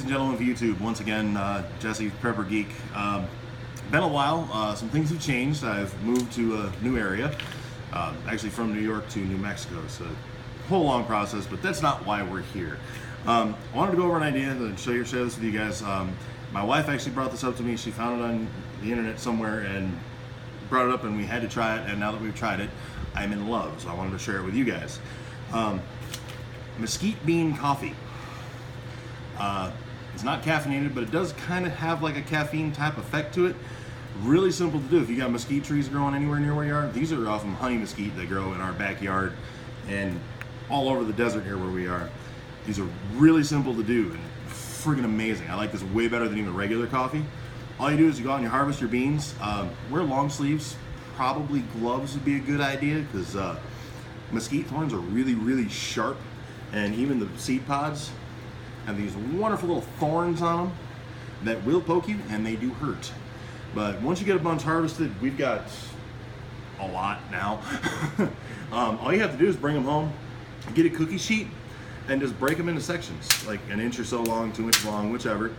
and gentlemen of YouTube, once again, Jesse, Prepper Geek. Been a while, some things have changed. I've moved to a new area, actually from New York to New Mexico. It's a whole long process, but that's not why we're here. I wanted to go over an idea and share this with you guys. My wife actually brought this up to me. She found it on the internet somewhere and brought it up, and we had to try it, and now that we've tried it, I'm in love, so I wanted to share it with you guys. Mesquite bean coffee. It's not caffeinated, but it does kind of have like a caffeine type effect to it. Really simple to do. If you got mesquite trees growing anywhere near where you are, these are often honey mesquite that grow in our backyard and all over the desert here where we are. These are really simple to do and friggin' amazing. I like this way better than even regular coffee. All you do is you go out and you harvest your beans. Wear long sleeves. Probably gloves would be a good idea because mesquite thorns are really, really sharp, and even the seed pods have these wonderful little thorns on them that will poke you, and they do hurt. But once you get a bunch harvested, we've got a lot now. All you have to do is bring them home, get a cookie sheet, and just break them into sections, like an inch or so long, 2 inches long, whichever.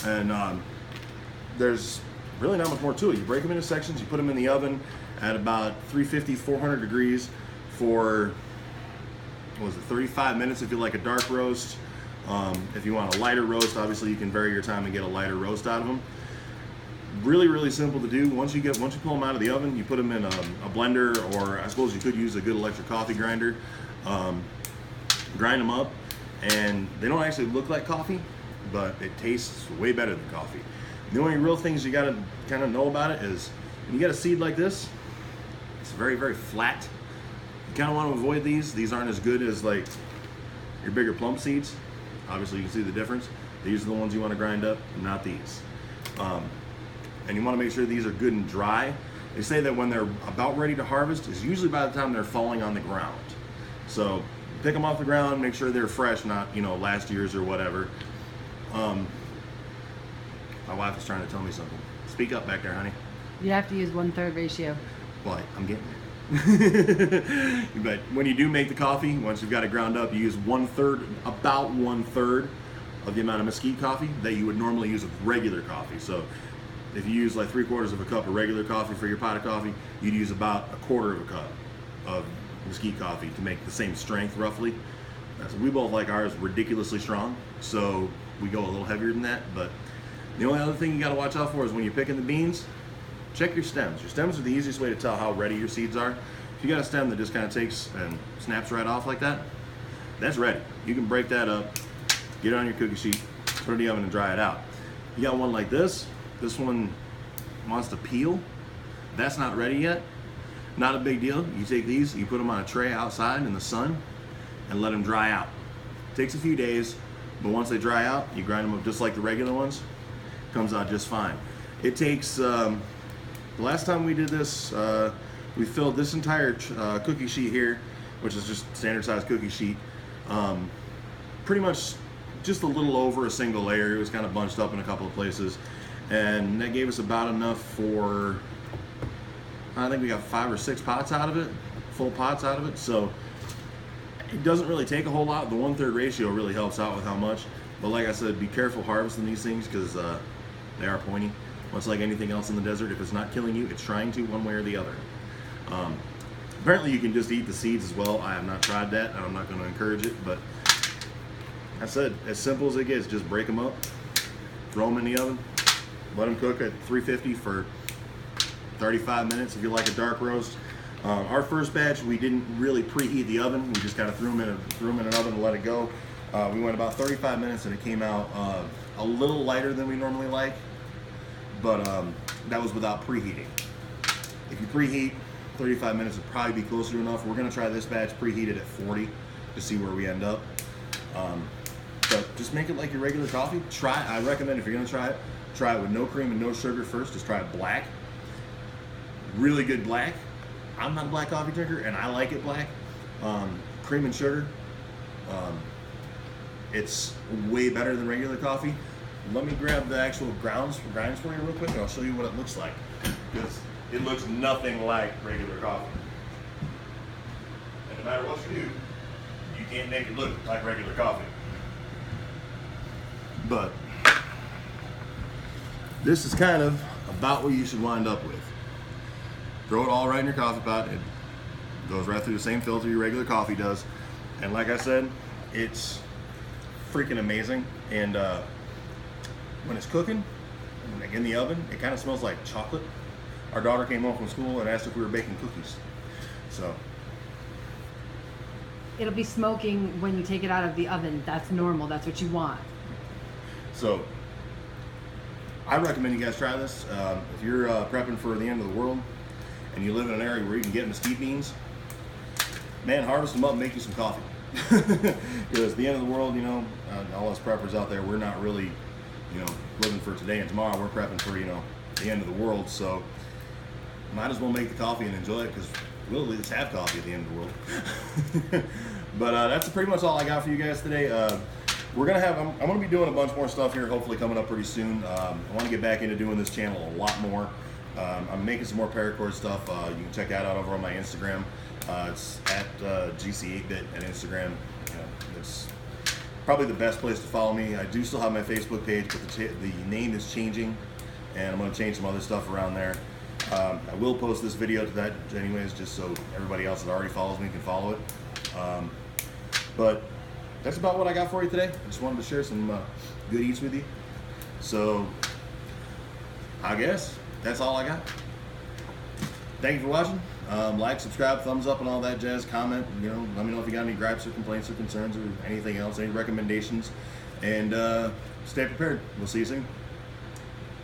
And there's really not much more to it. You break them into sections, you put them in the oven at about 350, 400 degrees for, what was it, 35 minutes if you like a dark roast. If you want a lighter roast, obviously you can vary your time and get a lighter roast out of them. Really, really simple to do. Once you pull them out of the oven, you put them in a blender, or I suppose you could use a good electric coffee grinder. Grind them up, and they don't actually look like coffee, but it tastes way better than coffee. The only real things you gotta kind of know about it is when you get a seed like this, it's very, very flat. You kind of want to avoid these. These aren't as good as like your bigger plump seeds. Obviously you can see the difference. These are the ones you want to grind up, not these. And you want to make sure these are good and dry. They say that when they're about ready to harvest is usually by the time they're falling on the ground. So pick them off the ground, make sure they're fresh, not, you know, last year's or whatever. My wife is trying to tell me something. Speak up back there, honey. You have to use 1/3 ratio. Well, I'm getting it. But when you do make the coffee, once you've got it ground up, you use about 1/3 of the amount of mesquite coffee that you would normally use with regular coffee. So if you use like 3/4 of a cup of regular coffee for your pot of coffee, you'd use about 1/4 of a cup of mesquite coffee to make the same strength roughly. So we both like ours ridiculously strong, so we go a little heavier than that. But the only other thing you got to watch out for is when you're picking the beans, check your stems. Your stems are the easiest way to tell how ready your seeds are. If you got a stem that just kind of takes and snaps right off like that, that's ready. You can break that up, get it on your cookie sheet, put it in the oven and dry it out. You got one like this one wants to peel. That's not ready yet. Not a big deal. You take these, you put them on a tray outside in the sun and let them dry out. Takes a few days, but once they dry out, you grind them up just like the regular ones. Comes out just fine. It takes, the last time we did this, we filled this entire cookie sheet here, which is just standard size cookie sheet, pretty much just a little over a single layer. It was kind of bunched up in a couple of places, and that gave us about enough for, I think we got 5 or 6 pots out of it, full pots out of it. So it doesn't really take a whole lot. The 1/3 ratio really helps out with how much. But like I said, be careful harvesting these things because they are pointy. Much like anything else in the desert, if it's not killing you, it's trying to one way or the other. Apparently you can just eat the seeds as well. I have not tried that, and I'm not going to encourage it. But I said, as simple as it gets, just break them up, throw them in the oven, let them cook at 350 for 35 minutes if you like a dark roast. Our first batch, we didn't really preheat the oven. We just kind of threw them in an oven and let it go. We went about 35 minutes and it came out a little lighter than we normally like, but that was without preheating. If you preheat, 35 minutes would probably be closer to enough. We're gonna try this batch preheated at 40 to see where we end up. But just make it like your regular coffee. I recommend if you're gonna try it with no cream and no sugar first. Just try it black. Really good black. I'm not a black coffee drinker and I like it black. Cream and sugar, it's way better than regular coffee. Let me grab the actual grinds for you real quick and I'll show you what it looks like. Because it looks nothing like regular coffee. And no matter what you do, you can't make it look like regular coffee. But this is kind of about what you should wind up with. Throw it all right in your coffee pot. It goes right through the same filter your regular coffee does. And like I said, it's freaking amazing. And when it's cooking, like in the oven, it kind of smells like chocolate. Our daughter came home from school and asked if we were baking cookies. So It'll be smoking when you take it out of the oven. That's normal. That's what you want. So I recommend you guys try this. If you're prepping for the end of the world and you live in an area where you can get mesquite beans, man, harvest them up and make you some coffee. Because the end of the world, you know, all us preppers out there, we're not really, you know, living for today and tomorrow. We're prepping for, you know, the end of the world. So might as well make the coffee and enjoy it, because we'll at least have coffee at the end of the world. But that's pretty much all I got for you guys today. We're gonna have, I'm gonna be doing a bunch more stuff here, hopefully coming up pretty soon. I want to get back into doing this channel a lot more. I'm making some more paracord stuff. You can check that out over on my Instagram. It's at GC8bit at Instagram. It's probably the best place to follow me. I do still have my Facebook page, but the name is changing, and I'm going to change some other stuff around there. I will post this video to that anyways, just so everybody else that already follows me can follow it. But that's about what I got for you today. I just wanted to share some good eats with you. So I guess that's all I got. Thank you for watching. Like, subscribe, thumbs up, and all that jazz. Comment, you know, let me know if you got any gripes or complaints or concerns or anything else, any recommendations. And stay prepared. We'll see you soon.